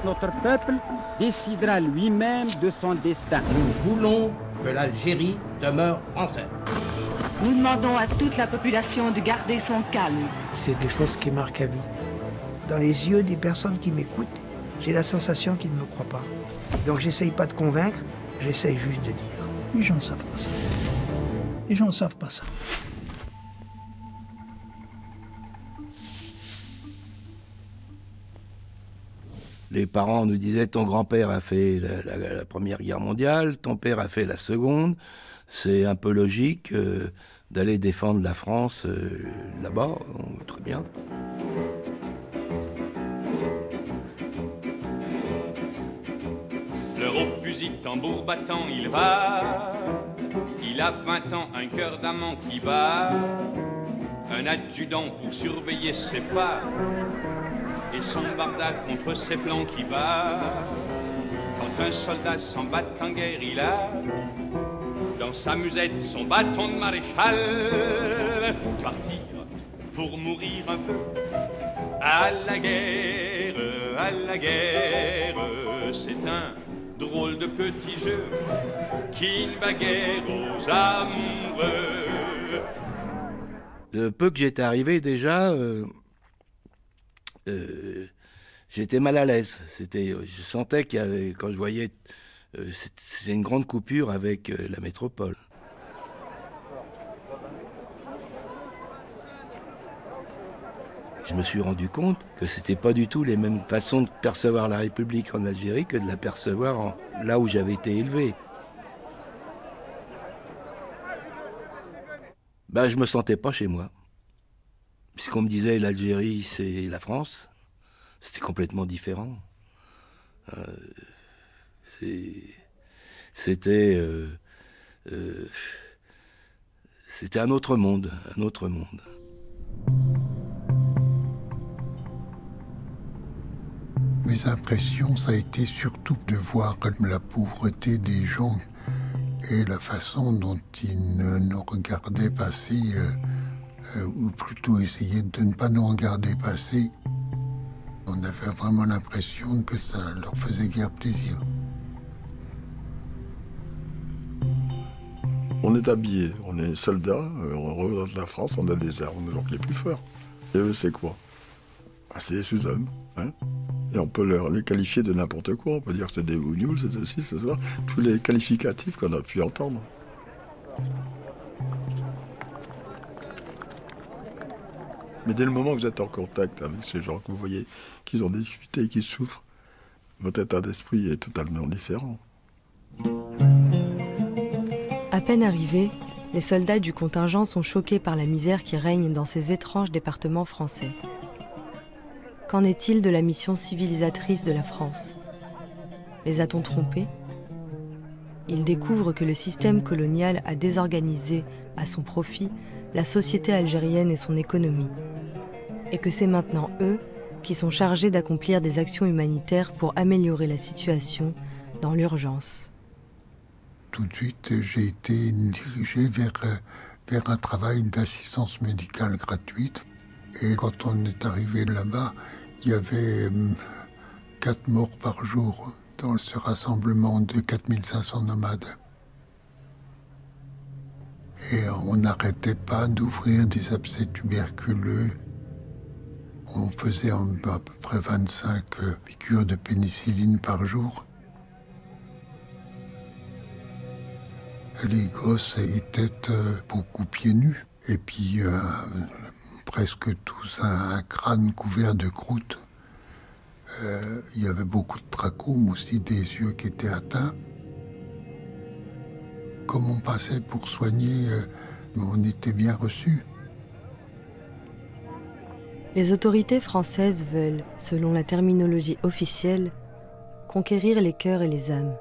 notre peuple décidera lui-même de son destin. Nous voulons que l'Algérie demeure française. Nous demandons à toute la population de garder son calme. C'est des choses qui marquent à vie. Dans les yeux des personnes qui m'écoutent, j'ai la sensation qu'ils ne me croient pas. Donc j'essaye pas de convaincre, j'essaye juste de dire. Les gens ne savent pas ça. Les gens ne savent pas ça. Les parents nous disaient, ton grand-père a fait la Première Guerre mondiale, ton père a fait la Seconde. C'est un peu logique d'aller défendre la France là-bas. Très bien. L'heure au fusil, tambour battant, il va. Il a 20 ans, un cœur d'amant qui bat. Un adjudant pour surveiller ses pas. Et son barda contre ses flancs qui bat. Quand un soldat s'en bat en guerre, il a dans sa musette son bâton de maréchal. Partir pour mourir un peu à la guerre, c'est un drôle de petit jeu qui ne va guère aux amoureux. Le peu que j'étais arrivé déjà, j'étais mal à l'aise. Je sentais qu'il y avait, quand je voyais, c'est une grande coupure avec la métropole. Je me suis rendu compte que c'était pas du tout les mêmes façons de percevoir la République en Algérie que de la percevoir là où j'avais été élevé. Ben, je me sentais pas chez moi. Puisqu'on me disait l'Algérie, c'est la France, c'était complètement différent. C'était un autre monde, un autre monde. Mes impressions, ça a été surtout de voir la pauvreté des gens et la façon dont ils nous regardaient passer, ou plutôt essayaient de ne pas nous regarder passer. On avait vraiment l'impression que ça leur faisait guère plaisir. On est habillés, on est soldats, on représente la France, on a des armes, on est donc les plus forts. Et eux, c'est quoi? C'est des sous-hommes, hein? Et on peut les qualifier de n'importe quoi. On peut dire que c'est des bougnoules, c'est ceci, c'est cela. Tous les qualificatifs qu'on a pu entendre. Mais dès le moment où vous êtes en contact avec ces gens que vous voyez, qu'ils ont des difficultés, qu'ils souffrent, votre état d'esprit est totalement différent. À peine arrivés, les soldats du contingent sont choqués par la misère qui règne dans ces étranges départements français. Qu'en est-il de la mission civilisatrice de la France? Les a-t-on trompés? Ils découvrent que le système colonial a désorganisé à son profit la société algérienne et son économie, et que c'est maintenant eux qui sont chargés d'accomplir des actions humanitaires pour améliorer la situation dans l'urgence. Tout de suite, j'ai été dirigé vers un travail d'assistance médicale gratuite. Et quand on est arrivé là-bas, il y avait 4 morts par jour dans ce rassemblement de 4500 nomades. Et on n'arrêtait pas d'ouvrir des abcès tuberculeux. On faisait à peu près 25 piqûres de pénicilline par jour. Les gosses étaient beaucoup pieds nus. Et puis, presque tous un crâne couvert de croûte. Il y avait beaucoup de trachome aussi, des yeux qui étaient atteints. Comme on passait pour soigner, on était bien reçus. Les autorités françaises veulent, selon la terminologie officielle, conquérir les cœurs et les âmes.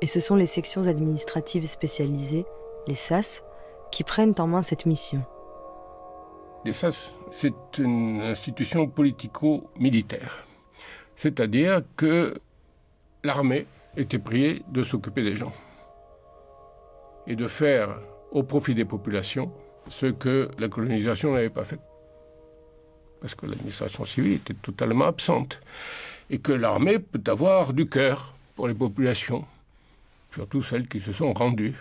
Et ce sont les sections administratives spécialisées, les SAS, qui prennent en main cette mission. Les SAS, c'est une institution politico-militaire. C'est-à-dire que l'armée était priée de s'occuper des gens et de faire au profit des populations ce que la colonisation n'avait pas fait. Parce que l'administration civile était totalement absente. et que l'armée peut avoir du cœur pour les populations, surtout celles qui se sont rendues.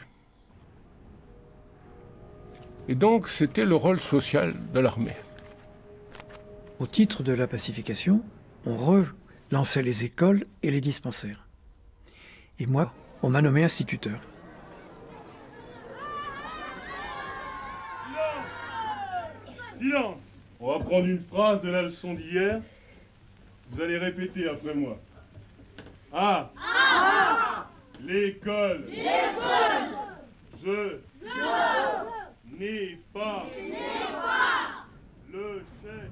Et donc, c'était le rôle social de l'armée. Au titre de la pacification, on relançait les écoles et les dispensaires. Et moi, on m'a nommé instituteur. Silence! On va prendre une phrase de la leçon d'hier. Vous allez répéter après moi. Ah! Ah! L'école! L'école! Je n'ai pas le chef.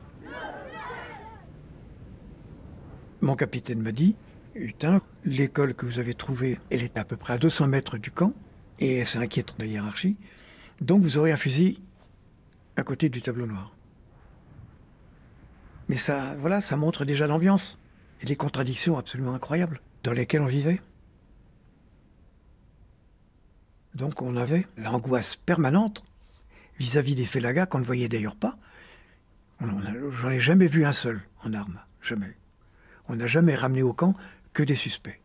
Mon capitaine m'a dit, Hutin, l'école que vous avez trouvée, elle est à peu près à 200 mètres du camp, et c'est inquiétant de la hiérarchie, donc vous aurez un fusil à côté du tableau noir. Mais ça, voilà, ça montre déjà l'ambiance et les contradictions absolument incroyables dans lesquelles on vivait. Donc on avait l'angoisse permanente vis-à-vis des félagas qu'on ne voyait d'ailleurs pas. J'en ai jamais vu un seul en armes, jamais. On n'a jamais ramené au camp que des suspects.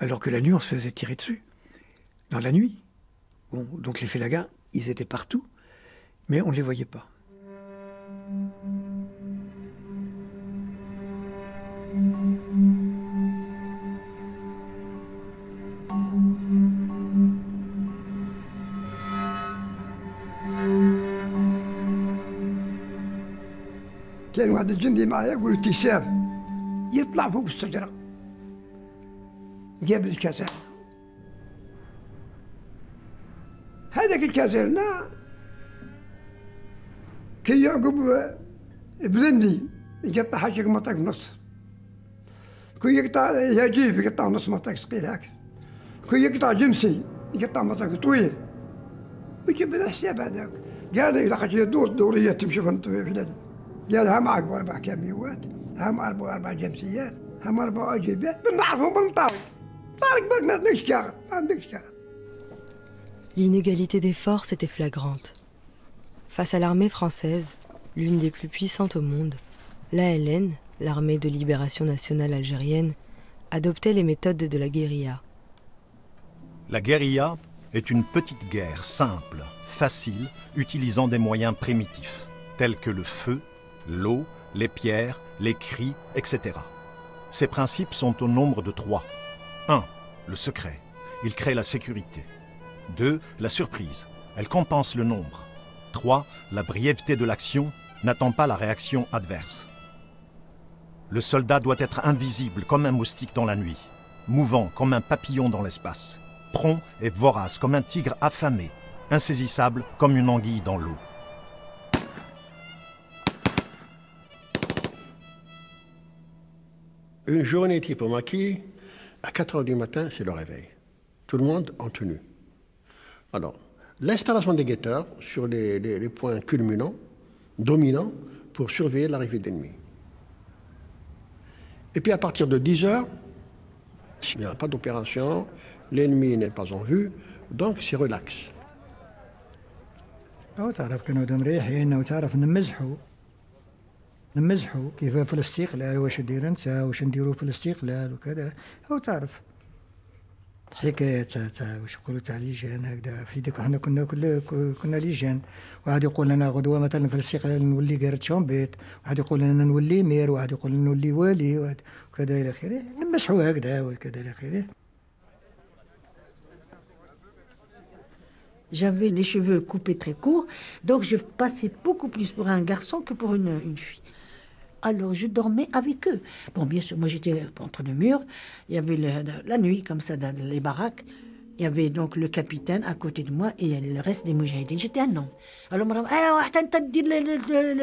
Alors que la nuit, on se faisait tirer dessus. Dans la nuit. Bon, donc les félagas, ils étaient partout, mais on ne les voyait pas. كان واحد الجندي معايا يقول له تيساب يطلع فوق الشجرة جاب الكاسات هذاك الكاسرنا كي يعقب بلندي يقطع حاجة مطاق نص كي يقطع يجيب يقطع نص مطاق ثقيل هاك كي يقطع جمسي يقطع مطاق طويل ويجيب الحساب هذاك قال لي لقد دورية تمشي في البلاد قال هم عقب 4 كاميوات هم 4 جمسيات هم 4 أجيبات بنعرفهم بالمطاوي طارق بالك ما عندكش كاغد ما عندكش كاغد. L'inégalité des forces était flagrante. Face à l'armée française, l'une des plus puissantes au monde, l'ALN, l'armée de libération nationale algérienne, adoptait les méthodes de la guérilla. La guérilla est une petite guerre simple, facile, utilisant des moyens primitifs, tels que le feu, l'eau, les pierres, les cris, etc. Ces principes sont au nombre de 3. 1. Le secret. Il crée la sécurité. 2. La surprise. Elle compense le nombre. 3. La brièveté de l'action n'attend pas la réaction adverse. Le soldat doit être invisible comme un moustique dans la nuit, mouvant comme un papillon dans l'espace, prompt et vorace comme un tigre affamé, insaisissable comme une anguille dans l'eau. Une journée type au maquis, à 4 h du matin, c'est le réveil. Tout le monde en tenue. Alors, l'installation des guetteurs sur les points culminants, dominants, pour surveiller l'arrivée d'ennemis. Et puis à partir de 10 h, il n'y a pas d'opération, l'ennemi n'est pas en vue, donc c'est relax. نمزحوا كيف في الاستقلال واش ندير انت واش نديروا في الاستقلال وكذا او تعرف حكايات تاع واش يقولوا تاع ليجان هكذا في ديك حنا كنا ليجان واحد يقول لنا غدوه مثلا في الاستقلال نولي قارد شومبيت واحد يقول لنا نولي مير واحد يقول لنا نولي والي وكذا الى اخره نمزحوا هكذا وكذا الى اخره. J'avais les cheveux coupés très courts, donc je passais beaucoup plus pour un garçon que pour une fille. Alors je dormais avec eux. Bon, bien sûr, moi j'étais contre le mur. Il y avait la nuit, comme ça, dans les baraques. Il y avait donc le capitaine à côté de moi et le reste des moujahidines. J'étais un homme. Alors, madame,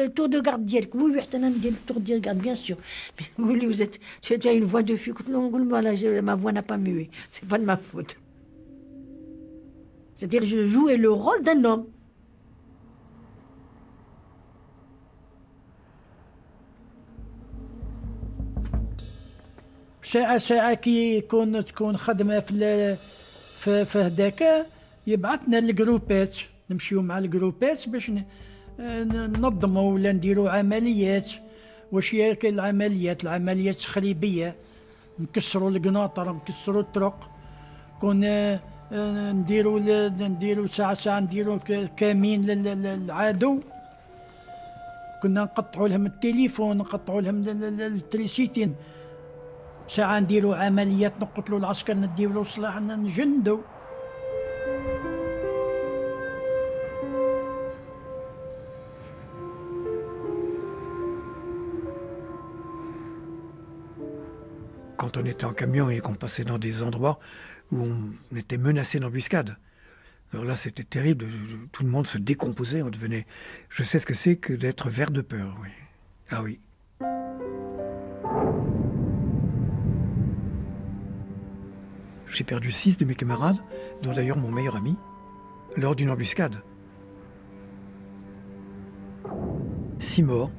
le tour de garde d'hier. Oui, le tour de garde, bien sûr. Mais vous êtes, tu as une voix de fille. Ma voix n'a pas mué. C'est pas de ma faute. C'est-à-dire que je jouais le rôle d'un homme. ساعة كي تكون خدمة في هداك يبعثنا الجروبات نمشيو مع الجروبات باش ننظموا ولا نديروا عمليات واش هي كاين العمليات تخريبيه، نكسروا القناطر، نكسروا الطرق، كنا نديروا ساعة نديروا كمين للعدو، كنا نقطعوا لهم التليفون، نقطعوا لهم التريسيتي، ساعة نديروا عمليات نقتلوا العسكر، نديروا سلاح نجندوا. Quand on était en camion et qu'on passait dans des endroits où on était menacé d'embuscade. Alors là, c'était terrible, tout le monde se décomposait, on devenait... Je sais ce que c'est que d'être vert de peur, oui. Ah oui. J'ai perdu 6 de mes camarades, dont d'ailleurs mon meilleur ami, lors d'une embuscade. 6 morts.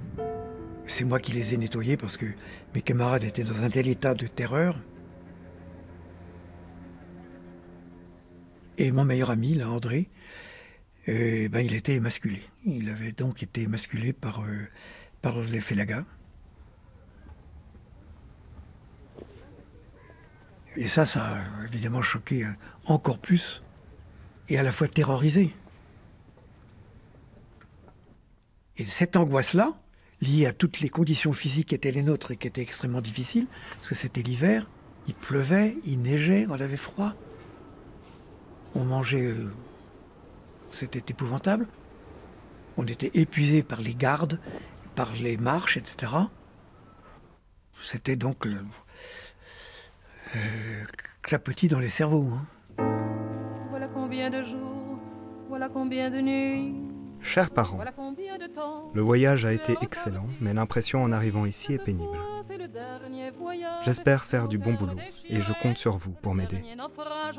C'est moi qui les ai nettoyés parce que mes camarades étaient dans un tel état de terreur. Et mon meilleur ami, là, André, il était émasculé. Il avait donc été émasculé par les félagas. Et ça a évidemment choqué encore plus et à la fois terrorisé. Et cette angoisse-là, liée à toutes les conditions physiques qui étaient les nôtres et qui étaient extrêmement difficiles, parce que c'était l'hiver, il pleuvait, il neigeait, on avait froid. On mangeait... c'était épouvantable. On était épuisé par les gardes, par les marches, etc. C'était donc le clapotis dans les cerveaux. Hein. Voilà combien de jours, voilà combien de nuits. Chers parents, le voyage a été excellent, mais l'impression en arrivant ici est pénible. J'espère faire du bon boulot et je compte sur vous pour m'aider.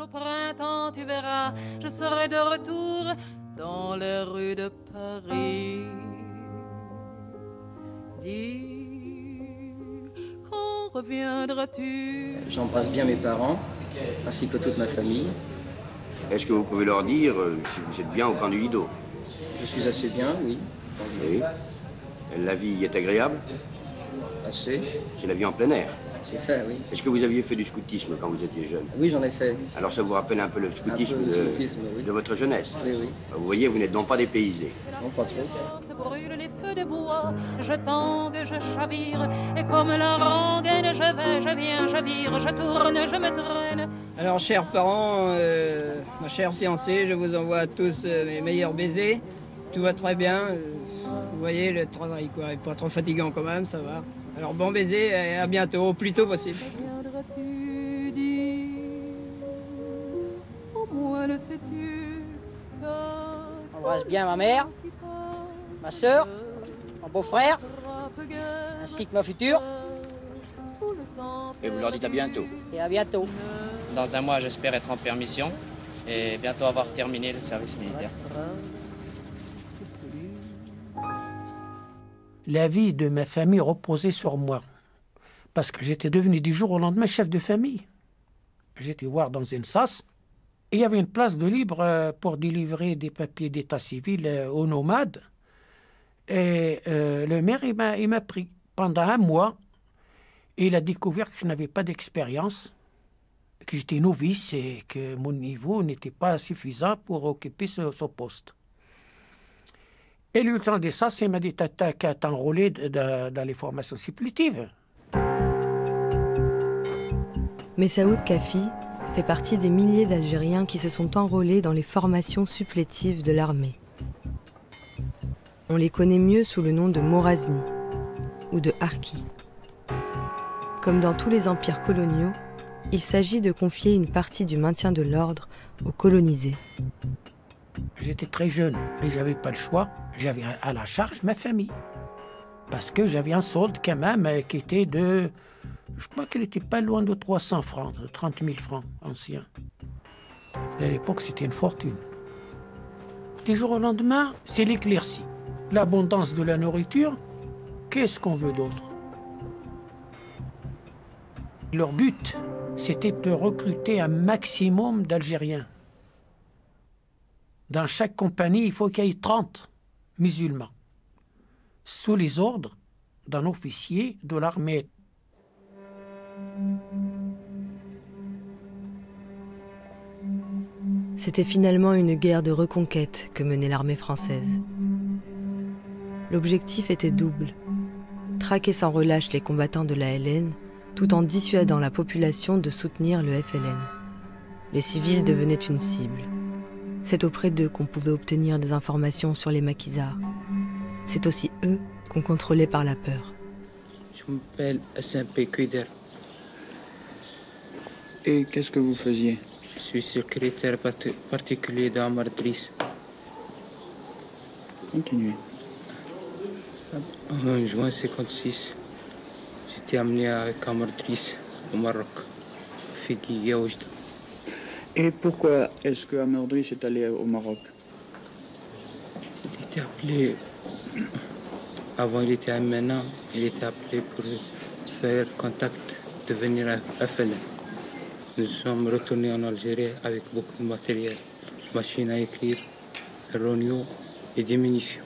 Au printemps, tu verras, je serai de retour dans les rues de Paris. Dis, quand reviendras-tu? J'embrasse bien mes parents, ainsi que toute ma famille. Est-ce que vous pouvez leur dire si vous êtes bien au camp du Lido? Je suis assez bien, oui. Oui. La vie y est agréable? Assez. C'est la vie en plein air? C'est ça, oui. Est-ce que vous aviez fait du scoutisme quand vous étiez jeune? Oui, j'en ai fait. Alors ça vous rappelle un peu le scoutisme, oui. De votre jeunesse? Oui, oui. Vous voyez, vous n'êtes donc pas dépaysé. Non, pas trop. Brûle les feux de bois, je tangue, je chavire, et comme la rengaine, je vais, je viens, je vire, je tourne, je me traîne. Alors, chers parents, ma chère fiancée, je vous envoie à tous mes meilleurs baisers. Tout va très bien. Vous voyez, le travail, quoi, est pas trop fatigant quand même, ça va. Alors, bon baiser et à bientôt, au plus tôt possible. Viendras-tu dire, au moins le sais-tu? J'embrasse bien ma mère, ma soeur, mon beau-frère, ainsi que ma future. Et vous leur dites à bientôt. Et à bientôt. Dans un mois, j'espère être en permission et bientôt avoir terminé le service militaire. La vie de ma famille reposait sur moi, parce que j'étais devenu du jour au lendemain chef de famille. J'étais voir dans une SAS, et il y avait une place de libre pour délivrer des papiers d'état civil aux nomades. Et le maire, il m'a pris pendant un mois, et il a découvert que je n'avais pas d'expérience, que j'étais novice et que mon niveau n'était pas suffisant pour occuper ce poste. Et le lieutenant des SAS, il m'a dit, t'as qu'à t'enrôler dans les formations supplétives. Messaoud Kafi fait partie des milliers d'Algériens qui se sont enrôlés dans les formations supplétives de l'armée. On les connaît mieux sous le nom de Morazni ou de Harki. Comme dans tous les empires coloniaux, il s'agit de confier une partie du maintien de l'ordre aux colonisés. J'étais très jeune et j'avais pas le choix. J'avais à la charge ma famille. Parce que j'avais un solde quand même qui était de... Je crois qu'il n'était pas loin de 300 francs, de 30 000 francs anciens. À l'époque, c'était une fortune. Du jour au lendemain, c'est l'éclaircie. L'abondance de la nourriture, qu'est-ce qu'on veut d'autre? Leur but, c'était de recruter un maximum d'Algériens. Dans chaque compagnie, il faut qu'il y ait 30 musulmans, sous les ordres d'un officier de l'armée. C'était finalement une guerre de reconquête que menait l'armée française. L'objectif était double: traquer sans relâche les combattants de la LN, tout en dissuadant la population de soutenir le FLN. Les civils devenaient une cible. C'est auprès d'eux qu'on pouvait obtenir des informations sur les maquisards. C'est aussi eux qu'on contrôlait par la peur. Je m'appelle SMP Kuider. Et qu'est-ce que vous faisiez? Je suis secrétaire particulier d'Amar Driss. Continuez. En juin 1956, j'étais amené avec Amar Driss au Maroc, Figui Yaoujda. Et pourquoi est-ce que Amar Driss est allé au Maroc? Il était appelé... Avant, il était à Mena, il était appelé pour faire contact, devenir un FLN. Nous sommes retournés en Algérie avec beaucoup de matériel, machines à écrire, rognos et des munitions.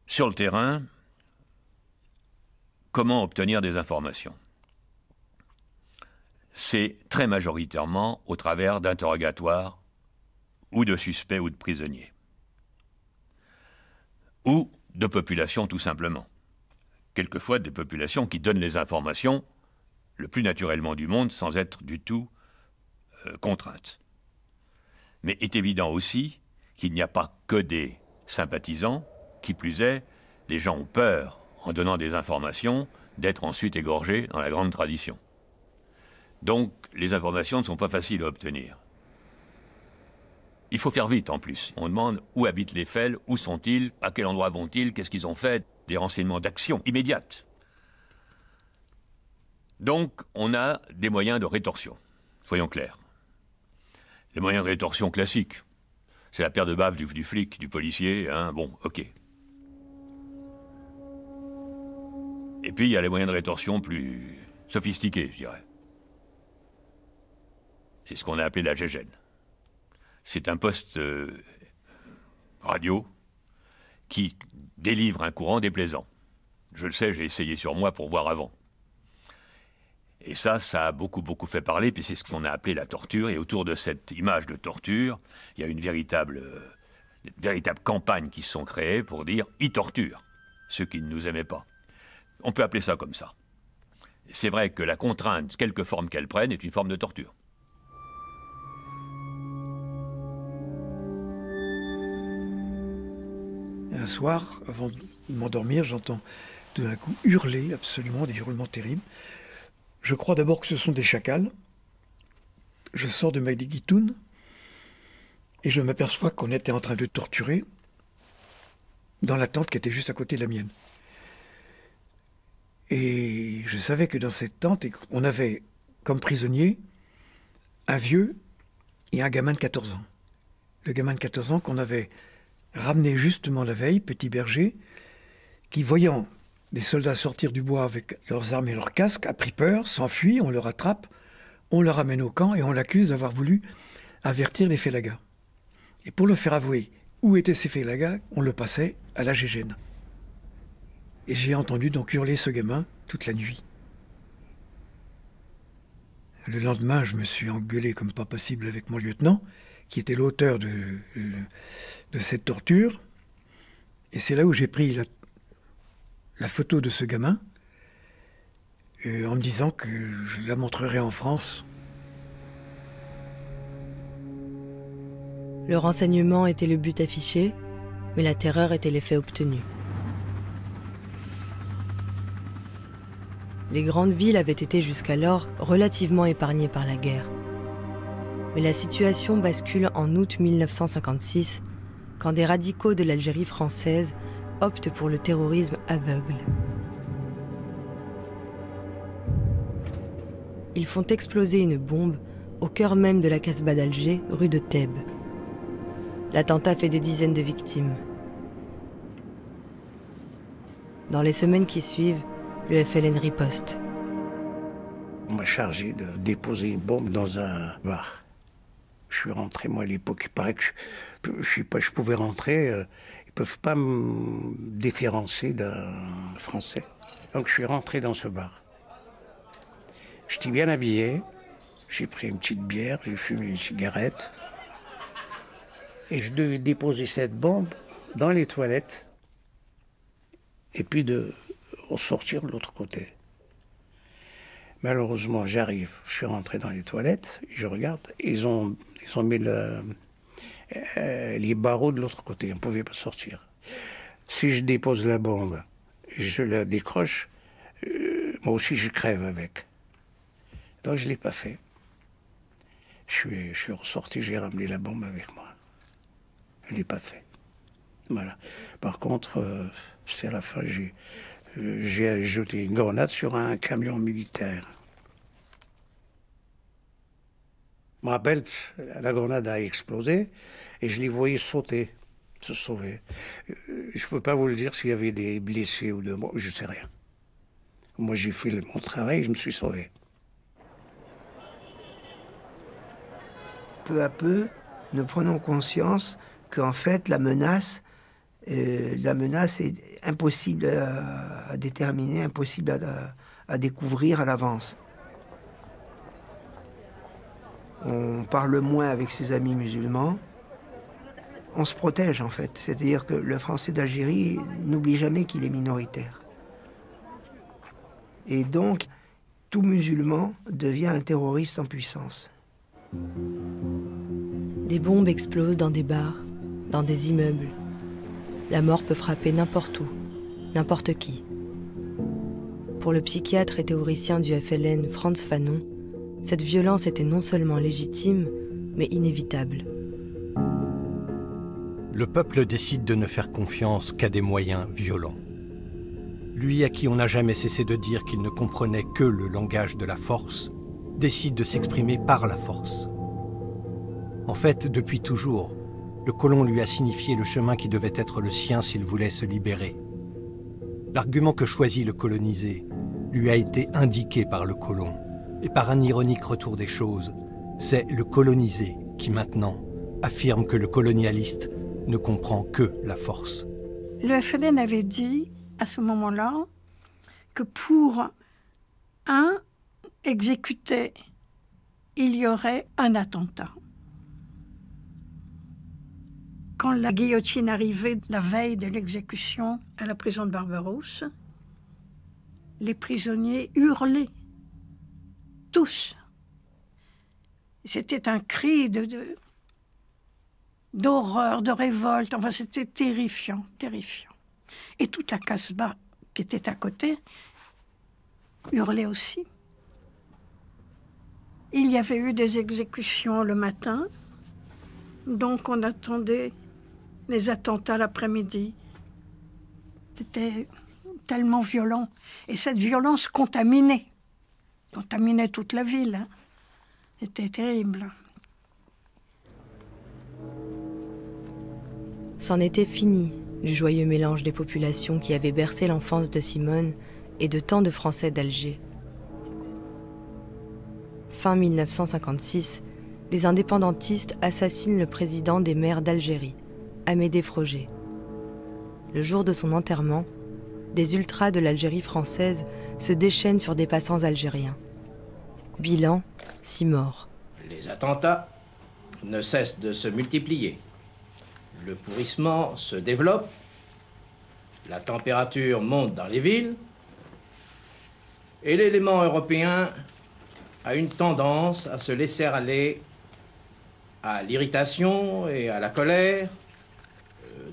Sur le terrain, comment obtenir des informations? C'est très majoritairement au travers d'interrogatoires ou de suspects ou de prisonniers. Ou de populations tout simplement. Quelquefois des populations qui donnent les informations le plus naturellement du monde sans être du tout contraintes. Mais est évident aussi qu'il n'y a pas que des sympathisants, qui plus est, les gens ont peur, en donnant des informations, d'être ensuite égorgés dans la grande tradition. Donc les informations ne sont pas faciles à obtenir. Il faut faire vite en plus. On demande où habitent les FEL, où sont-ils, à quel endroit vont-ils, qu'est-ce qu'ils ont fait, des renseignements d'action immédiate. Donc on a des moyens de rétorsion, soyons clairs. Les moyens de rétorsion classiques, c'est la paire de baffes du flic, du policier, hein, bon, ok. Et puis il y a les moyens de rétorsion plus sophistiqués, je dirais. C'est ce qu'on a appelé la GGN. C'est un poste radio qui délivre un courant déplaisant. Je le sais, j'ai essayé sur moi pour voir avant. Et ça a beaucoup fait parler, puis c'est ce qu'on a appelé la torture. Et autour de cette image de torture, il y a une véritable campagne qui se sont créées pour dire « ils torturent ceux qui ne nous aimaient pas ». On peut appeler ça comme ça. C'est vrai que la contrainte, quelque forme qu'elle prenne, est une forme de torture. Un soir, avant de m'endormir, j'entends tout d'un coup hurler, absolument, des hurlements terribles. Je crois d'abord que ce sont des chacals. Je sors de ma guitoune et je m'aperçois qu'on était en train de torturer dans la tente qui était juste à côté de la mienne. Et je savais que dans cette tente, on avait comme prisonnier un vieux et un gamin de 14 ans. Le gamin de 14 ans qu'on avait ramené justement la veille, petit berger, qui, voyant des soldats sortir du bois avec leurs armes et leurs casques, a pris peur, s'enfuit, on le rattrape, on le ramène au camp et on l'accuse d'avoir voulu avertir les félagas. Et pour le faire avouer où étaient ces félagas, on le passait à la GGN. Et j'ai entendu donc hurler ce gamin toute la nuit. Le lendemain, je me suis engueulé comme pas possible avec mon lieutenant, qui était l'auteur de cette torture. Et c'est là où j'ai pris la photo de ce gamin, en me disant que je la montrerai en France. Le renseignement était le but affiché, mais la terreur était l'effet obtenu. Les grandes villes avaient été jusqu'alors relativement épargnées par la guerre. Mais la situation bascule en août 1956, quand des radicaux de l'Algérie française optent pour le terrorisme aveugle. Ils font exploser une bombe au cœur même de la Casbah d'Alger, rue de Thèbes. L'attentat fait des dizaines de victimes. Dans les semaines qui suivent, le FLN riposte. On m'a chargé de déposer une bombe dans un bar. Je suis rentré, moi, à l'époque, il paraît que je pouvais rentrer, peuvent pas me différencier d'un Français. Donc je suis rentré dans ce bar. J'étais bien habillé, j'ai pris une petite bière, j'ai fumé une cigarette. Et je devais déposer cette bombe dans les toilettes et puis de ressortir de l'autre côté. Malheureusement, j'arrive, je suis rentré dans les toilettes, je regarde, ils ont mis les barreaux de l'autre côté, on ne pouvait pas sortir. Si je dépose la bombe, je la décroche, moi aussi je crève avec. Donc je ne l'ai pas fait. Je suis ressorti, j'ai ramené la bombe avec moi. Je ne l'ai pas fait. Voilà. Par contre, c'est à la fin, j'ai jeté une grenade sur un camion militaire. Je me rappelle, la grenade a explosé et je les voyais sauter, se sauver. Je ne peux pas vous le dire s'il y avait des blessés ou de morts, je ne sais rien. Moi, j'ai fait mon travail, je me suis sauvé. Peu à peu, nous prenons conscience qu'en fait, la menace est impossible à déterminer, impossible à découvrir à l'avance. On parle moins avec ses amis musulmans. On se protège, en fait. C'est-à-dire que le Français d'Algérie n'oublie jamais qu'il est minoritaire. Et donc, tout musulman devient un terroriste en puissance. Des bombes explosent dans des bars, dans des immeubles. La mort peut frapper n'importe où, n'importe qui. Pour le psychiatre et théoricien du FLN Frantz Fanon, cette violence était non seulement légitime, mais inévitable. Le peuple décide de ne faire confiance qu'à des moyens violents. Lui à qui on n'a jamais cessé de dire qu'il ne comprenait que le langage de la force, décide de s'exprimer par la force. En fait, depuis toujours, le colon lui a signifié le chemin qui devait être le sien s'il voulait se libérer. L'argument que choisit le colonisé lui a été indiqué par le colon. Et par un ironique retour des choses, c'est le colonisé qui maintenant affirme que le colonialiste ne comprend que la force. Le FLN avait dit à ce moment-là que pour un exécuté, il y aurait un attentat. Quand la guillotine arrivait la veille de l'exécution à la prison de Barberousse, les prisonniers hurlaient. Tous. C'était un cri d'horreur, de révolte. Enfin, c'était terrifiant, terrifiant. Et toute la Casbah qui était à côté hurlait aussi. Il y avait eu des exécutions le matin, donc on attendait les attentats l'après-midi. C'était tellement violent. Et cette violence contaminait toute la ville. Hein. C'était terrible. C'en était fini du joyeux mélange des populations qui avait bercé l'enfance de Simone et de tant de Français d'Alger. Fin 1956, les indépendantistes assassinent le président des maires d'Algérie, Amédée Froger. Le jour de son enterrement, des ultras de l'Algérie française se déchaînent sur des passants algériens. Bilan, 6 morts. Les attentats ne cessent de se multiplier. Le pourrissement se développe. La température monte dans les villes. Et l'élément européen a une tendance à se laisser aller à l'irritation et à la colère,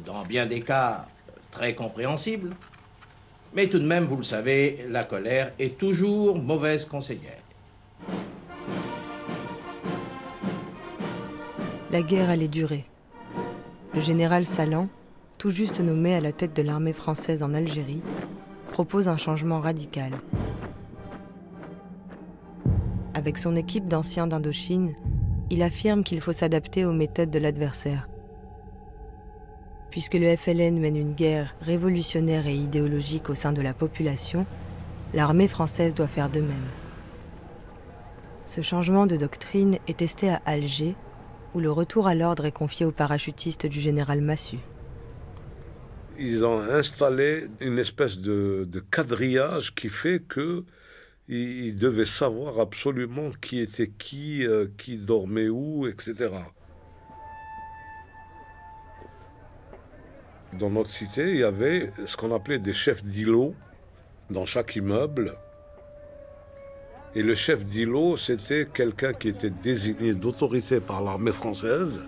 dans bien des cas très compréhensibles. Mais tout de même, vous le savez, la colère est toujours mauvaise conseillère. La guerre allait durer. Le général Salan, tout juste nommé à la tête de l'armée française en Algérie, propose un changement radical. Avec son équipe d'anciens d'Indochine, il affirme qu'il faut s'adapter aux méthodes de l'adversaire. Puisque le FLN mène une guerre révolutionnaire et idéologique au sein de la population, l'armée française doit faire de même. Ce changement de doctrine est testé à Alger, où le retour à l'ordre est confié aux parachutistes du général Massu. Ils ont installé une espèce de quadrillage qui fait que ils devaient savoir absolument qui était qui dormait où, etc. Dans notre cité, il y avait ce qu'on appelait des chefs d'îlot dans chaque immeuble. Et le chef d'îlot, c'était quelqu'un qui était désigné d'autorité par l'armée française,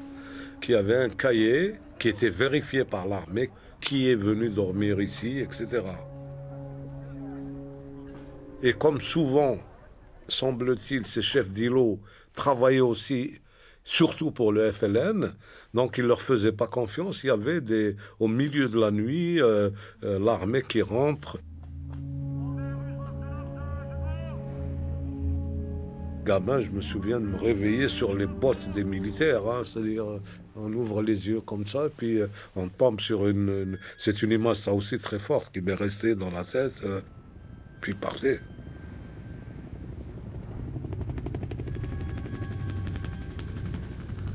qui avait un cahier qui était vérifié par l'armée, qui est venu dormir ici, etc. Et comme souvent, semble-t-il, ces chefs d'îlot travaillaient aussi, surtout pour le FLN, donc ils ne leur faisaient pas confiance. Il y avait au milieu de la nuit, l'armée qui rentre. Gamin, je me souviens de me réveiller sur les bottes des militaires, hein, c'est-à-dire on ouvre les yeux comme ça, puis on tombe sur c'est une image ça aussi très forte qui m'est restée dans la tête, puis partez.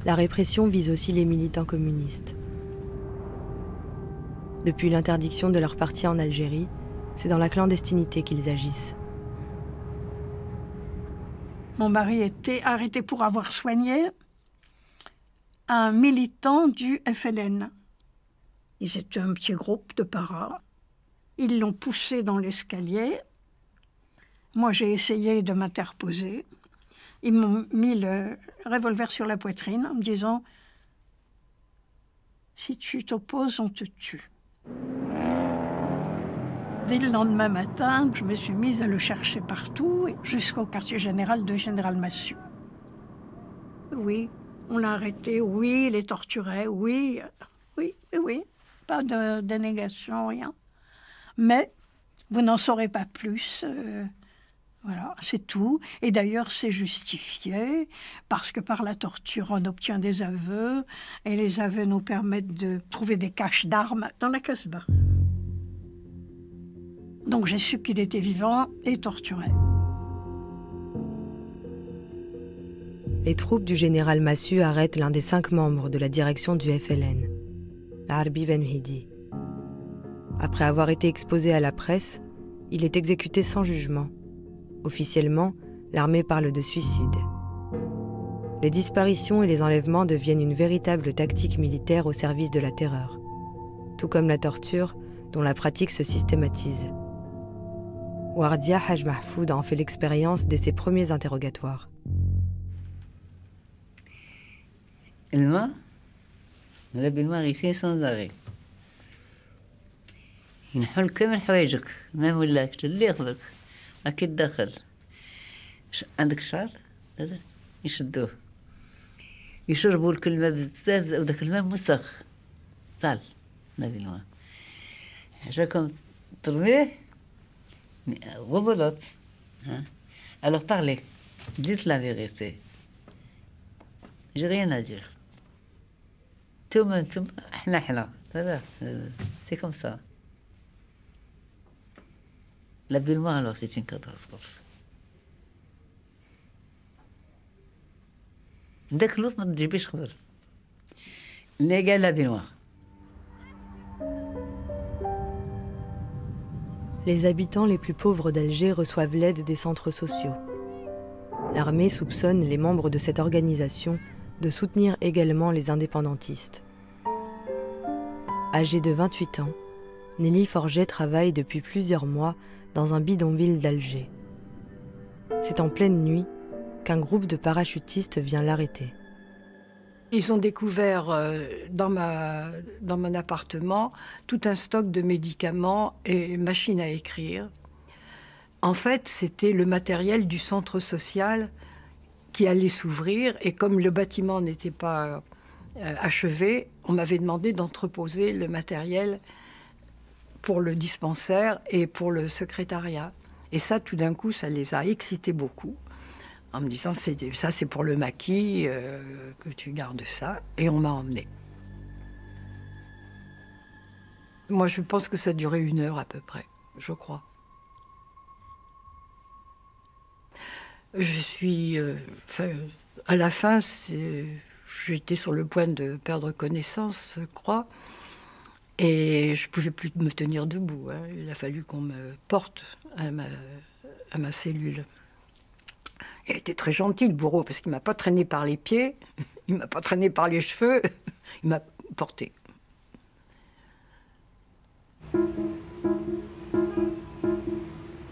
La répression vise aussi les militants communistes. Depuis l'interdiction de leur parti en Algérie, c'est dans la clandestinité qu'ils agissent. Mon mari était arrêté pour avoir soigné un militant du FLN. Ils étaient un petit groupe de paras. Ils l'ont poussé dans l'escalier. Moi, j'ai essayé de m'interposer. Ils m'ont mis le revolver sur la poitrine en me disant « Si tu t'opposes, on te tue ». Dès le lendemain matin, je me suis mise à le chercher partout, jusqu'au quartier général de Général Massu. Oui, on l'a arrêté, oui, il est torturé, oui, pas de dénégation, rien. Mais vous n'en saurez pas plus, voilà, c'est tout. Et d'ailleurs, c'est justifié, parce que par la torture, on obtient des aveux, et les aveux nous permettent de trouver des caches d'armes dans la Casbah. Donc j'ai su qu'il était vivant et torturé. Les troupes du général Massu arrêtent l'un des 5 membres de la direction du FLN, Arbi Ben Mhidi. Après avoir été exposé à la presse, il est exécuté sans jugement. Officiellement, l'armée parle de suicide. Les disparitions et les enlèvements deviennent une véritable tactique militaire au service de la terreur, tout comme la torture dont la pratique se systématise. Wardia Haj Mahfoud en fait l'expérience dès ses premiers interrogatoires. الماء نلبي الماء غيسين سنزاري ينحل كامل حوايجك ما مولاكش اللي ياخذك اكيد داخل عندك شعر هذا يشدوه يشربوا الكل الماء بزاف وداك الماء مسخ صال نبي الماء حاجاكم ترميه غبلط ها alors parlez dites la vérité j'ai rien à dire توما احنا هذا c'est comme ça l'habillement alors c'est une catastrophe داك اللوط ما تجيبيش خبر اللي قال l'habillement. Les habitants les plus pauvres d'Alger reçoivent l'aide des centres sociaux. L'armée soupçonne les membres de cette organisation de soutenir également les indépendantistes. Âgée de 28 ans, Nelly Forget travaille depuis plusieurs mois dans un bidonville d'Alger. C'est en pleine nuit qu'un groupe de parachutistes vient l'arrêter. Ils ont découvert dans mon appartement tout un stock de médicaments et machines à écrire. En fait, c'était le matériel du centre social qui allait s'ouvrir. Et comme le bâtiment n'était pas achevé, on m'avait demandé d'entreposer le matériel pour le dispensaire et pour le secrétariat. Et ça, tout d'un coup, ça les a excités beaucoup. En me disant, ça c'est pour le maquis, que tu gardes ça. Et on m'a emmenée. Moi, je pense que ça durait 1 heure à peu près, je crois. Je suis... à la fin, j'étais sur le point de perdre connaissance, je crois. Et je ne pouvais plus me tenir debout. Hein. Il a fallu qu'on me porte à ma cellule. Il a été très gentil, le bourreau, parce qu'il ne m'a pas traîné par les pieds, il ne m'a pas traîné par les cheveux, il m'a porté.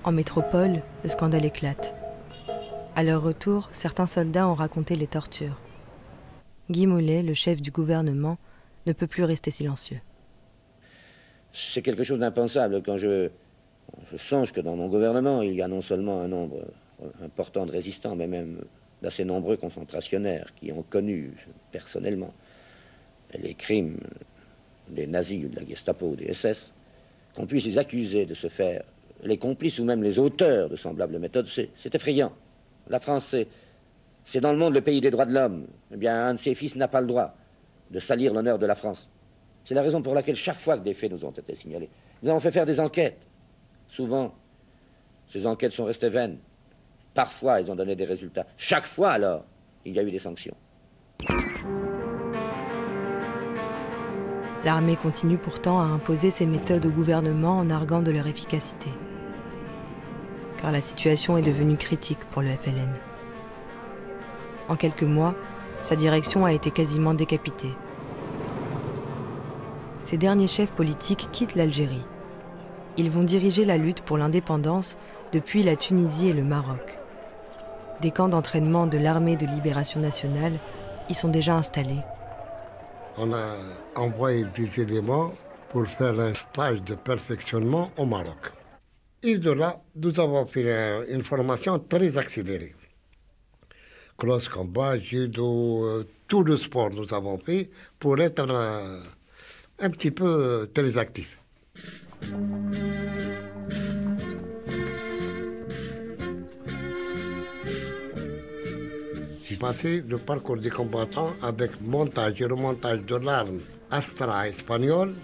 En métropole, le scandale éclate. À leur retour, certains soldats ont raconté les tortures. Guy Mollet, le chef du gouvernement, ne peut plus rester silencieux. C'est quelque chose d'impensable quand je songe que dans mon gouvernement, il y a non seulement un nombre important de résistants, mais même d'assez nombreux concentrationnaires qui ont connu personnellement les crimes des nazis ou de la Gestapo ou des SS, qu'on puisse les accuser de se faire les complices ou même les auteurs de semblables méthodes, c'est effrayant. La France, c'est dans le monde le pays des droits de l'homme. Eh bien, un de ses fils n'a pas le droit de salir l'honneur de la France. C'est la raison pour laquelle chaque fois que des faits nous ont été signalés, nous avons fait faire des enquêtes. Souvent, ces enquêtes sont restées vaines. Parfois, elles ont donné des résultats. Chaque fois, alors, il y a eu des sanctions. L'armée continue pourtant à imposer ses méthodes au gouvernement en arguant de leur efficacité. Car la situation est devenue critique pour le FLN. En quelques mois, sa direction a été quasiment décapitée. Ces derniers chefs politiques quittent l'Algérie. Ils vont diriger la lutte pour l'indépendance depuis la Tunisie et le Maroc. Des camps d'entraînement de l'armée de libération nationale y sont déjà installés. On a envoyé des éléments pour faire un stage de perfectionnement au Maroc. Et de là, nous avons fait une formation très accélérée. Cross combat, judo, tout le sport nous avons fait pour être un petit peu très actifs. J'ai passé le parcours des combattants avec montage et remontage de l'arme Astra espagnole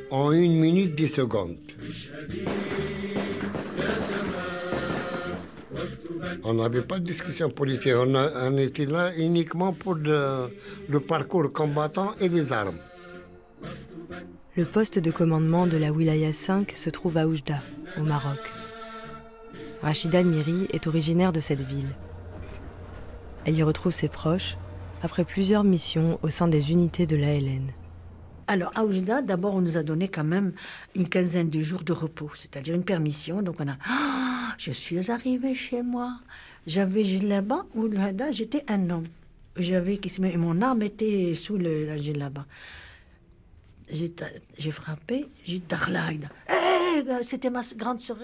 en 1 minute 10 secondes. On n'avait pas de discussion politique, on était là uniquement pour le parcours combattant et les armes. Le poste de commandement de la Wilaya 5 se trouve à Oujda, au Maroc. Rachida Miri est originaire de cette ville. Elle y retrouve ses proches après plusieurs missions au sein des unités de l'ALN. Alors, à Oujda, d'abord, on nous a donné quand même une quinzaine de jours de repos, c'est-à-dire une permission. Donc, on a... Oh, je suis arrivée chez moi. J'avais là-bas, où là, j'étais un homme. Mon arme était sous la là-bas. J'ai frappé, j'ai dit c'était ma grande sœur.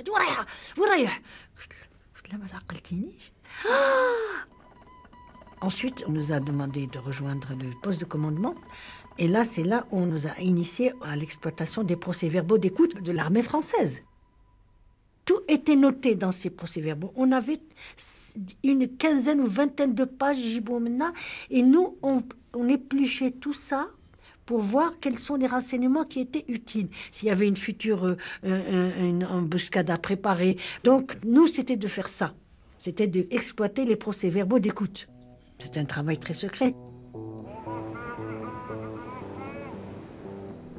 Ensuite, on nous a demandé de rejoindre le poste de commandement. Et là, c'est là où on nous a initiés à l'exploitation des procès-verbaux d'écoute de l'armée française. Tout était noté dans ces procès-verbaux. On avait une quinzaine ou vingtaine de pages, et nous, on épluchait tout ça pour voir quels sont les renseignements qui étaient utiles. S'il y avait une future une embuscade à préparer. Donc, nous, c'était de faire ça. C'était d'exploiter les procès-verbaux d'écoute. C'était un travail très secret.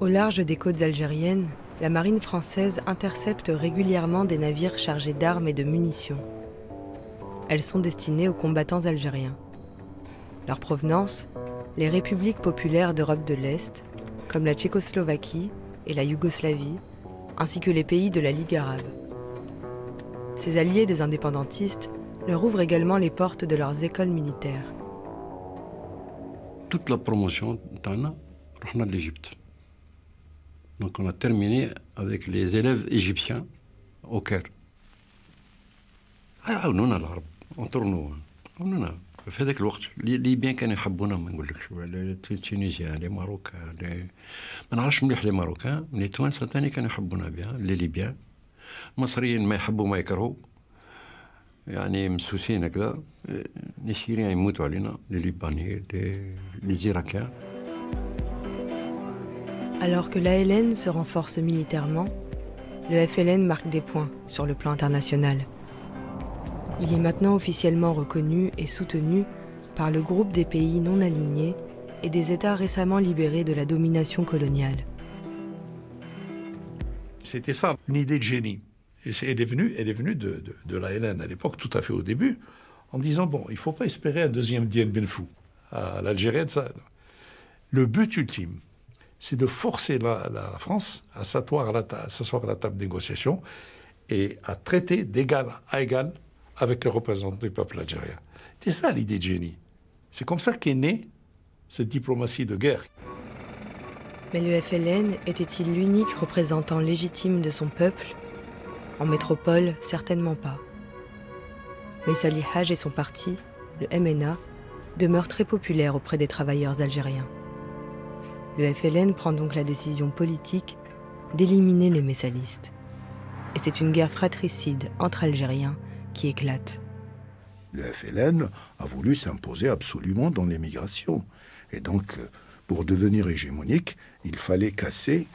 Au large des côtes algériennes, la marine française intercepte régulièrement des navires chargés d'armes et de munitions. Elles sont destinées aux combattants algériens. Leur provenance, les républiques populaires d'Europe de l'Est, comme la Tchécoslovaquie et la Yougoslavie, ainsi que les pays de la Ligue arabe. Ces alliés des indépendantistes leur ouvrent également les portes de leurs écoles militaires. Toute la promotion d'Anna, on a de l'Égypte. Donc on a terminé avec les élèves égyptiens au Caire. On a l'arabe, on tourne. On a. في هذاك الوقت الليبيان كانوا يحبونا ما نقولكش التونسيان لي ماروكان ما نعرفش مليح لي ماروكان لي توانسه ثاني كانوا يحبونا بها لي ليبيان المصريين ما يحبوا ما يكرهوا يعني مسوسين هكذا لي سيريان يموتوا علينا لي ليبانيين لي إراكيان. Alors que l'ALN se renforce militairement, le FLN marque des points sur le plan international. Il est maintenant officiellement reconnu et soutenu par le groupe des pays non alignés et des États récemment libérés de la domination coloniale. C'était ça, une idée de génie. Et elle est venue de la LN à l'époque, tout à fait au début, en disant, bon, il ne faut pas espérer un deuxième Dien Bien Phu à l'algérienne. Le but ultime, c'est de forcer la France à s'asseoir à la table de négociation et à traiter d'égal à égal avec les représentants du peuple algérien. C'est ça l'idée de génie. C'est comme ça qu'est née cette diplomatie de guerre. Mais le FLN était-il l'unique représentant légitime de son peuple? En métropole, certainement pas. Mais Salih Haj et son parti, le MNA, demeurent très populaires auprès des travailleurs algériens. Le FLN prend donc la décision politique d'éliminer les messalistes. Et c'est une guerre fratricide entre Algériens qui éclate. Le FLN a voulu s'imposer absolument dans l'émigration. Et donc, pour devenir hégémonique, il fallait casser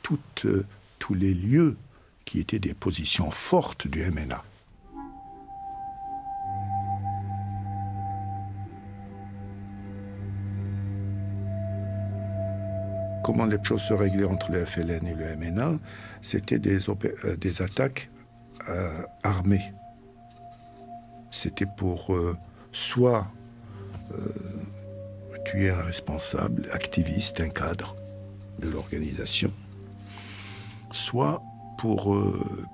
tous les lieux qui étaient des positions fortes du MNA. Comment les choses se réglaient entre le FLN et le MNA? C'était des attaques armées. C'était pour soit tuer un responsable, activiste, un cadre de l'organisation, soit pour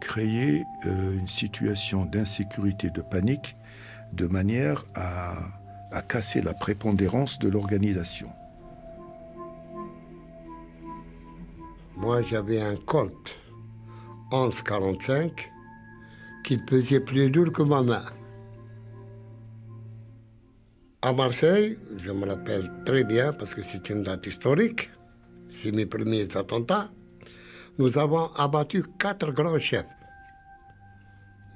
créer une situation d'insécurité, de panique, de manière à casser la prépondérance de l'organisation. Moi, j'avais un Colt 1145 qui pesait plus dur que ma main. À Marseille, je me rappelle très bien parce que c'est une date historique, c'est mes premiers attentats, nous avons abattu 4 grands chefs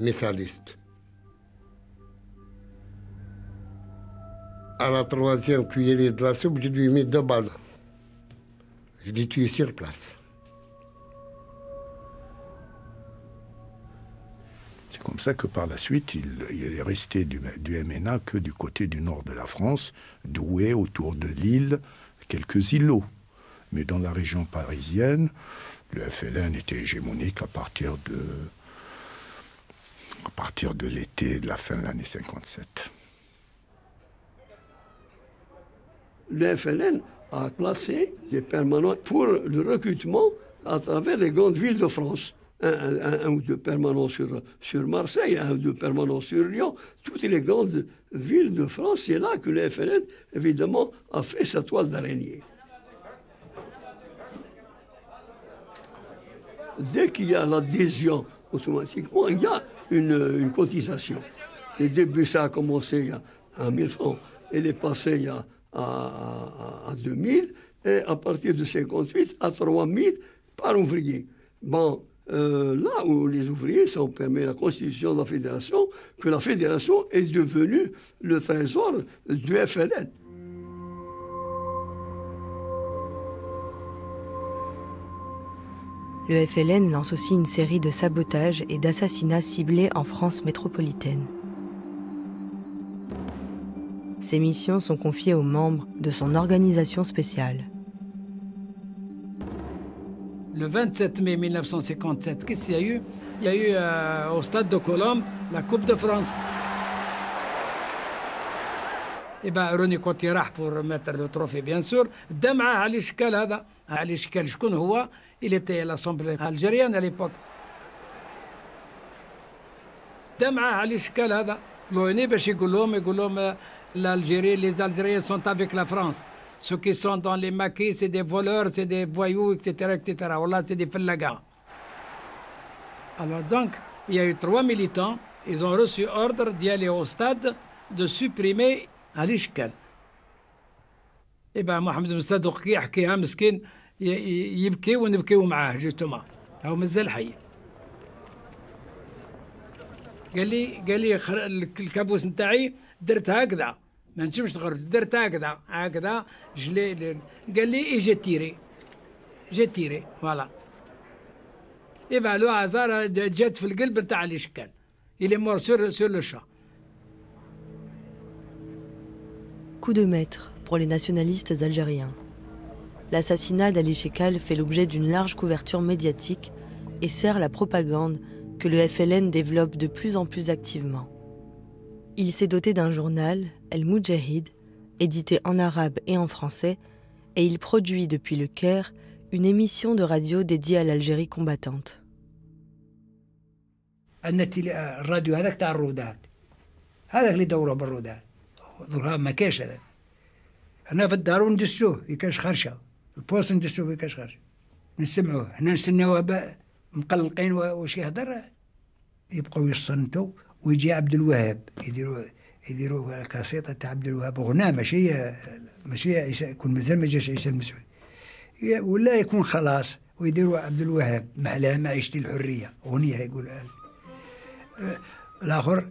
messalistes. À la 3e cuillerée de la soupe, je lui ai mis 2 balles. Je l'ai tué sur place. C'est comme ça que par la suite, il est resté du MNA que du côté du nord de la France, Douai, autour de Lille, quelques îlots. Mais dans la région parisienne, le FLN était hégémonique à partir de l'été de la fin de l'année 57. Le FLN a placé des permanents pour le recrutement à travers les grandes villes de France. Un ou 2 permanents sur Marseille, 1 ou 2 permanents sur Lyon. Toutes les grandes villes de France, c'est là que le FLN, évidemment, a fait sa toile d'araignée. Dès qu'il y a l'adhésion, automatiquement, il y a une cotisation. Le début, ça a commencé à 1 000 francs. Elle est passée à 2 000 et à partir de 58 à 3 000 par ouvrier. Bon, là où les ouvriers, ça permet la constitution de la fédération, que la fédération est devenue le trésor du FLN. Le FLN lance aussi une série de sabotages et d'assassinats ciblés en France métropolitaine. Ces missions sont confiées aux membres de son organisation spéciale. Le 27 mai 1957, qu'est-ce qu'il y a eu? Il y a eu au stade de Colombes la Coupe de France. Et bien, René Coty راح pour remettre le trophée, bien sûr. دا معاه علي شكال هذا، علي شكال شكون هو؟ Il était à l'Assemblée algérienne à l'époque. دا معاه علي شكال هذا، l'ONU باش يقول لهم l'Algérie, les Algériens sont avec la France. Ceux qui sont dans les maquis, c'est des voleurs, c'est des voyous, etc., etc. Voilà, c'est des fellagas. Alors donc, il y a eu 3 militants. Ils ont reçu ordre d'y aller au stade, de supprimer علي شكال. Et bien, Mohamed Ben Sadouk يحكيها مسكين يبكي ونبكيو معاه جيتوما. هو مازال حي. قال لي الكابوس نتاعي درت هكذا. ما نجمش تغرف درت هكذا جلي قال لي جي تيري فوالا. يبقى له عزارة جات في القلب نتاع علي شكال. Il est mort sur le champ. Coup de maître pour les nationalistes algériens. L'assassinat d'Ali Shekal fait l'objet d'une large couverture médiatique et sert la propagande que le FLN développe de plus en plus activement. Il s'est doté d'un journal, El Moudjahid, édité en arabe et en français, et il produit depuis le Caire une émission de radio dédiée à l'Algérie combattante. الراديو هذاك تاع الرودات هذاك اللي يدوروا بالرودات ظهرها ما كاش هذاك هنا في الدار وندسوه يكاش خرشه البوست ندسوه يكاش خرشه نسمعوه هنا نستناوه مقلقين واش يهدر يبقوا يصنتوا ويجي عبد الوهاب يديروا كاسيطه تاع عبد الوهاب غناء ماشي عيسى يكون مازال ما جاش عيسى المسعود ولا يكون خلاص ويديروا عبد الوهاب محلاها معيشتي الحريه اغنيه يقول الاخر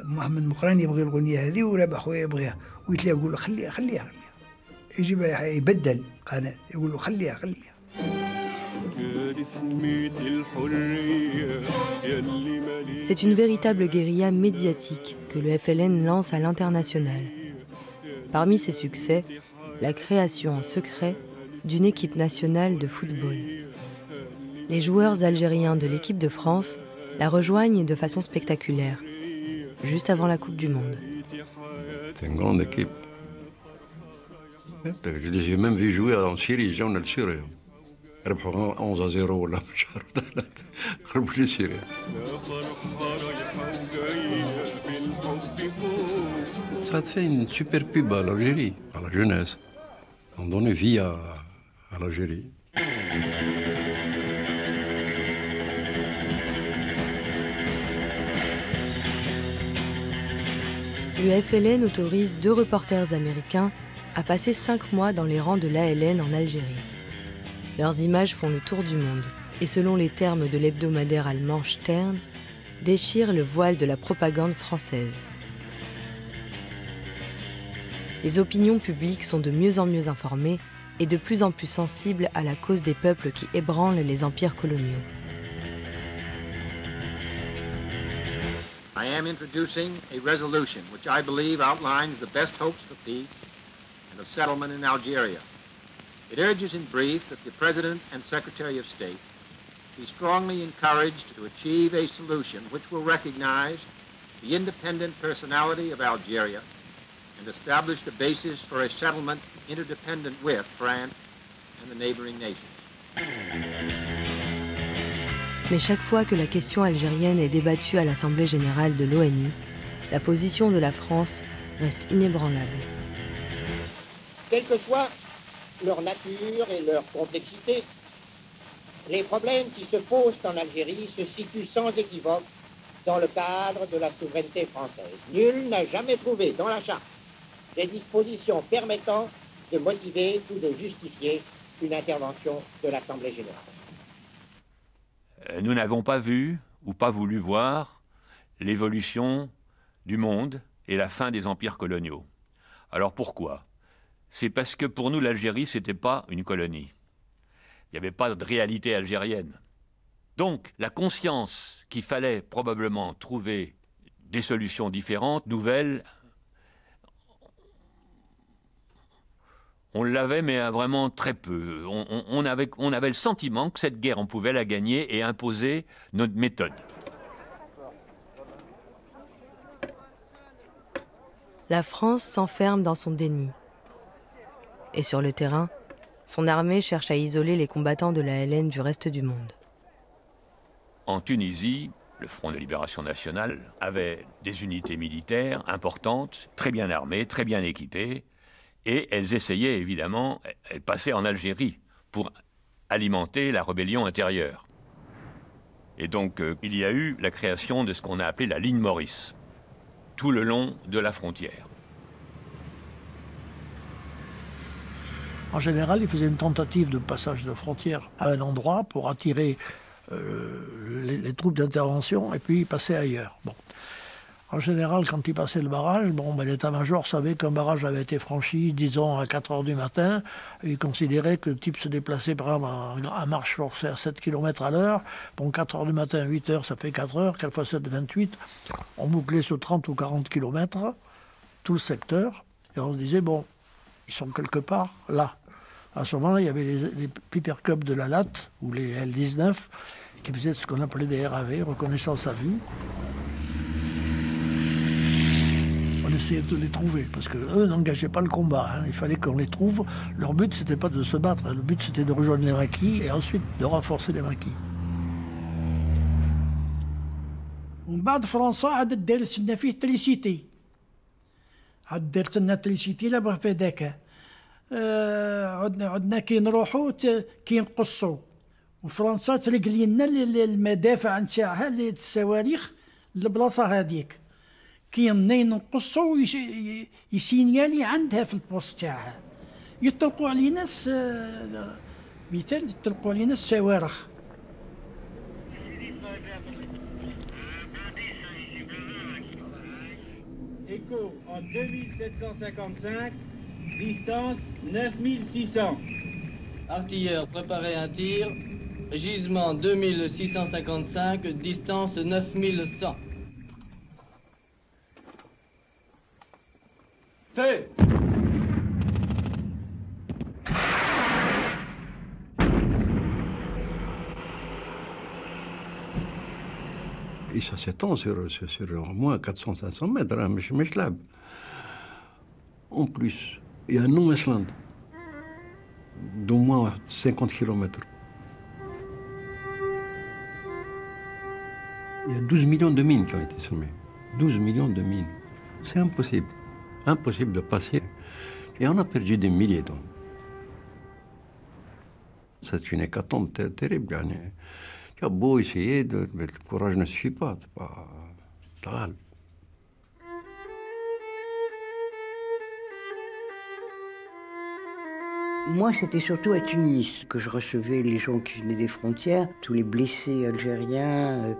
محمد مقران يبغي الاغنيه هذه ورابح خويا يبغيها ويتلاقوا يقول له خليها يجي يبدل قناه يقول له خليها C'est une véritable guérilla médiatique que le FLN lance à l'international. Parmi ses succès, la création en secret d'une équipe nationale de football. Les joueurs algériens de l'équipe de France la rejoignent de façon spectaculaire, juste avant la Coupe du Monde. C'est une grande équipe. Je les ai même vus jouer en Syrie, les gens le Syrie. Ils ont 11-0 ولا مش عارف خربوا لي سوريا. Ça a fait une super pub à l'Algérie, à la jeunesse. On donnait vie à l'Algérie. Le FLN autorise 2 reporters américains à passer 5 mois dans les rangs de l'ALN en Algérie. Leurs images font le tour du monde et selon les termes de l'hebdomadaire allemand Stern, déchirent le voile de la propagande française. Les opinions publiques sont de mieux en mieux informées et de plus en plus sensibles à la cause des peuples qui ébranlent les empires coloniaux. I am introducing a resolution which I believe outlines the best hopes for peace and of settlement in Algeria. It urges in brief that the President and Secretary of State be strongly encouraged to achieve a solution which will recognize the independent personality of Algeria and establish the basis for a settlement interdependent with France and the neighboring nations. Mais chaque fois que la question algérienne est débattue à l'Assemblée générale de l'ONU, la position de la France reste inébranlable. Quelle que soit leur nature et leur complexité, les problèmes qui se posent en Algérie se situent sans équivoque dans le cadre de la souveraineté française. Nul n'a jamais trouvé dans la charte des dispositions permettant de motiver ou de justifier une intervention de l'Assemblée générale. Nous n'avons pas vu ou pas voulu voir l'évolution du monde et la fin des empires coloniaux. Alors pourquoi ? C'est parce que pour nous, l'Algérie, ce n'était pas une colonie. Il n'y avait pas de réalité algérienne. Donc, la conscience qu'il fallait probablement trouver des solutions différentes, nouvelles, on l'avait, mais vraiment très peu. On avait le sentiment que cette guerre, on pouvait la gagner et imposer notre méthode. La France s'enferme dans son déni. Et sur le terrain, son armée cherche à isoler les combattants de l'ALN du reste du monde. En Tunisie, le Front de Libération Nationale avait des unités militaires importantes, très bien armées, très bien équipées, et elles essayaient évidemment, elles passaient en Algérie pour alimenter la rébellion intérieure. Et donc il y a eu la création de ce qu'on a appelé la ligne Maurice, tout le long de la frontière. En général, ils faisaient une tentative de passage de frontière à un endroit pour attirer les troupes d'intervention et puis ils passaient ailleurs. Bon. En général, quand ils passaient le barrage, l'état-major savait qu'un barrage avait été franchi, disons, à 4 h du matin. Il considérait que le type se déplaçait, par exemple, à marche forcée à 7 km à l'heure. Bon, 4 h du matin, 8 h, ça fait 4 heures. 4 fois 7, 28. On bouclait sur 30 ou 40 km, tout le secteur. Et on se disait, bon, ils sont quelque part là. À ce moment-là, il y avait les Piper Cub de la latte, ou les L-19, qui faisaient ce qu'on appelait des RAV, reconnaissance à vue. On essayait de les trouver, parce qu'eux n'engageaient pas le combat. Hein. Il fallait qu'on les trouve. Leur but, c'était pas de se battre. Le but, c'était de rejoindre les maquis et ensuite de renforcer les maquis. ومن بعد فرنسا عاد دارت لنا فيه تريسيتي عاد دارت لنا تريسيتي لا بغا في ذاك عدنا كي نروحوا كي نقصوا وفرنسا ترقل لنا المدافع نتاعها الصواريخ البلاصه هذيك كي نقصوا يسينيالي عندها في البوست تاعها يطلقوا علينا مثال يطلقوا علينا الصواريخ. Écho en 2755, distance 9600. Artilleur, préparez un tir. Gisement 2655, distance 9100. Fait. Et ça s'étend sur au moins 400-500 mètres, hein, Meshlab. En plus, il y a un no-man's d'au moins 50 km. Il y a 12 millions de mines qui ont été semées. 12 millions de mines. C'est impossible. Impossible de passer. Et on a perdu des milliers d'hommes. C'est une hécatombe terrible. Tu as beau essayer, mais le courage ne suffit pas. C'est pas grave. Moi, c'était surtout à Tunis que je recevais les gens qui venaient des frontières, tous les blessés algériens,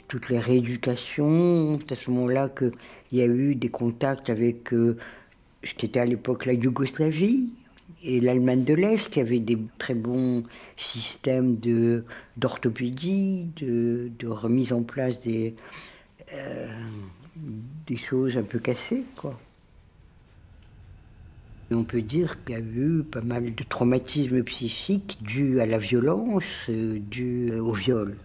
toutes les rééducations. C'est à ce moment-là qu'il y a eu des contacts avec ce qui était à l'époque la Yougoslavie et l'Allemagne de l'Est, qui avait des très bons systèmes d'orthopédie, de remise en place des choses un peu cassées, quoi. Et on peut dire qu'il y a eu pas mal de traumatismes psychiques dus à la violence, dus au viol.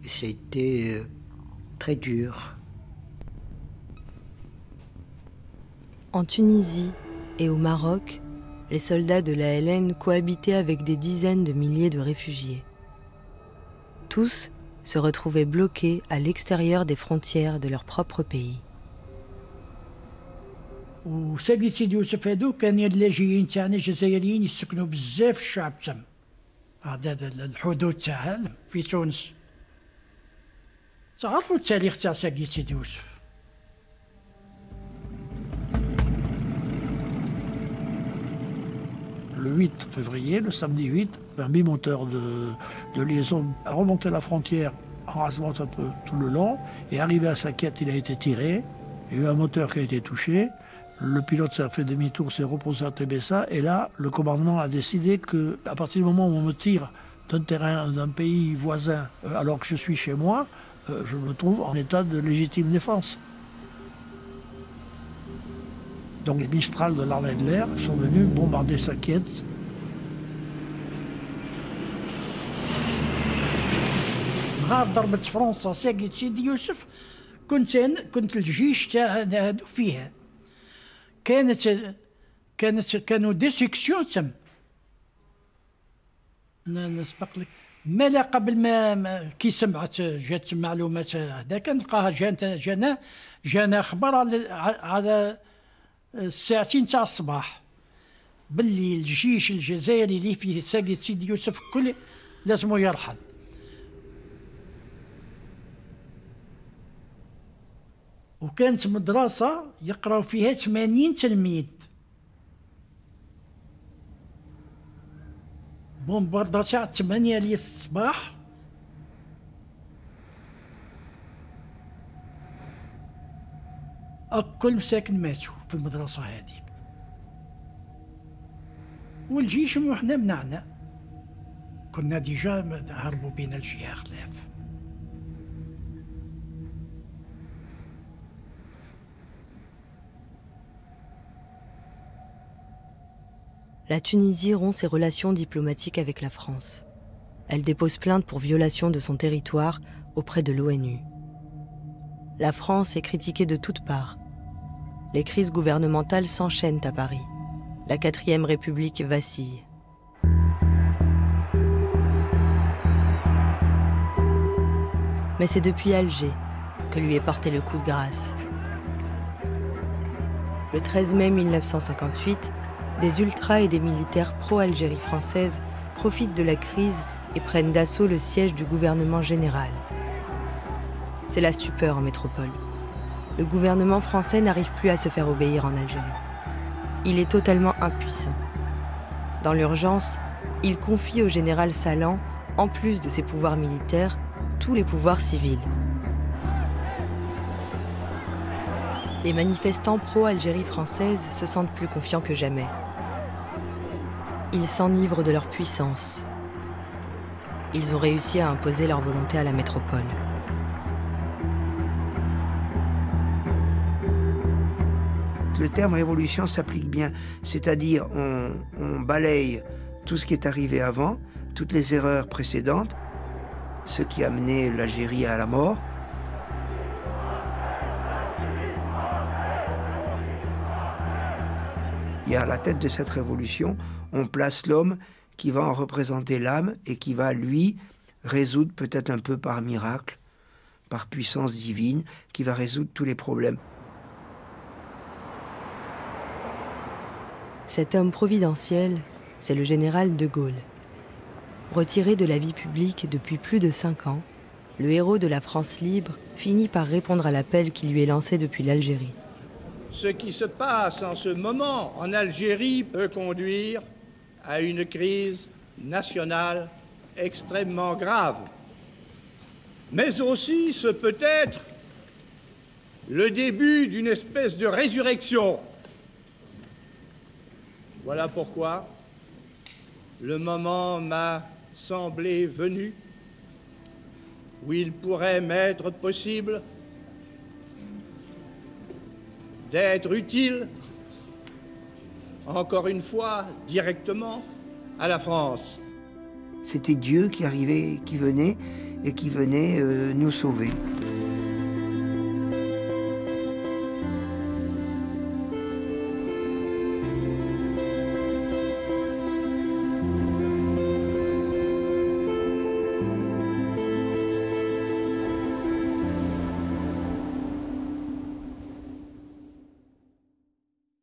Et ça a été très dur. En Tunisie et au Maroc, les soldats de la LN cohabitaient avec des dizaines de milliers de réfugiés. Tous se retrouvaient bloqués à l'extérieur des frontières de leur propre pays. وساقي سيدي يوسف هادو كان اللاجئين تاعنا الجزائريين يسكنوا بزاف الشعب تم هذا الحدود تاعها في تونس تعرفوا التاريخ تاع ساقي سيدي يوسف. Le 8 février, le samedi 8, un bimoteur de liaison a remonté la frontière en rasant un peu tout le long et arrivé à Saquette, il a été tiré. Il y a eu un moteur qui a été touché. Le pilote s'est fait demi-tour, s'est reposé à Tébessa, et là, le commandement a décidé qu'à partir du moment où on me tire d'un terrain, d'un pays voisin, alors que je suis chez moi, je me trouve en état de légitime défense. Donc les Mistral de l'armée de l'air sont venus bombarder Saquette. نهار ضربت فرنسا ساقية سيدي يوسف كنت الجيش تاع فيها. كانوا دي سيكسيون تم نسبق لك مالا قبل ما كي سمعت جات معلومات هذاك نلقاها جانا خبر على الساعتين تاع الصباح باللي الجيش الجزائري اللي فيه ساقية سيدي يوسف كل لازمو يرحل. وكانت مدرسة يقراو فيها 80 تلميذ. بومباردا تاع 8 لي الصباح كل مساكن ماتوا في المدرسة هذيك. والجيش وحنا منعنا. كنا ديجا هربوا بين الجهة خلاف. la Tunisie rompt ses relations diplomatiques avec la France. Elle dépose plainte pour violation de son territoire auprès de l'ONU. La France est critiquée de toutes parts. Les crises gouvernementales s'enchaînent à Paris. La 4e République vacille. Mais c'est depuis Alger que lui est porté le coup de grâce. Le 13 mai 1958, des ultras et des militaires pro-Algérie française profitent de la crise et prennent d'assaut le siège du gouvernement général. C'est la stupeur en métropole. Le gouvernement français n'arrive plus à se faire obéir en Algérie. Il est totalement impuissant. Dans l'urgence, il confie au général Salan, en plus de ses pouvoirs militaires, tous les pouvoirs civils. Les manifestants pro-Algérie française se sentent plus confiants que jamais. Ils s'enivrent de leur puissance. Ils ont réussi à imposer leur volonté à la métropole. Le terme révolution s'applique bien, c'est-à-dire on balaye tout ce qui est arrivé avant, toutes les erreurs précédentes, ce qui a mené l'Algérie à la mort. Et à la tête de cette révolution, on place l'homme qui va en représenter l'âme et qui va, lui, résoudre peut-être un peu par miracle, par puissance divine, qui va résoudre tous les problèmes. Cet homme providentiel, c'est le général de Gaulle. Retiré de la vie publique depuis plus de 5 ans, le héros de la France libre finit par répondre à l'appel qui lui est lancé depuis l'Algérie. Ce qui se passe en ce moment en Algérie peut conduire à une crise nationale extrêmement grave. Mais aussi, ce peut être le début d'une espèce de résurrection. Voilà pourquoi le moment m'a semblé venu où il pourrait m'être possible d'être utile, encore une fois, directement à la France. C'était Dieu qui arrivait, qui venait nous sauver.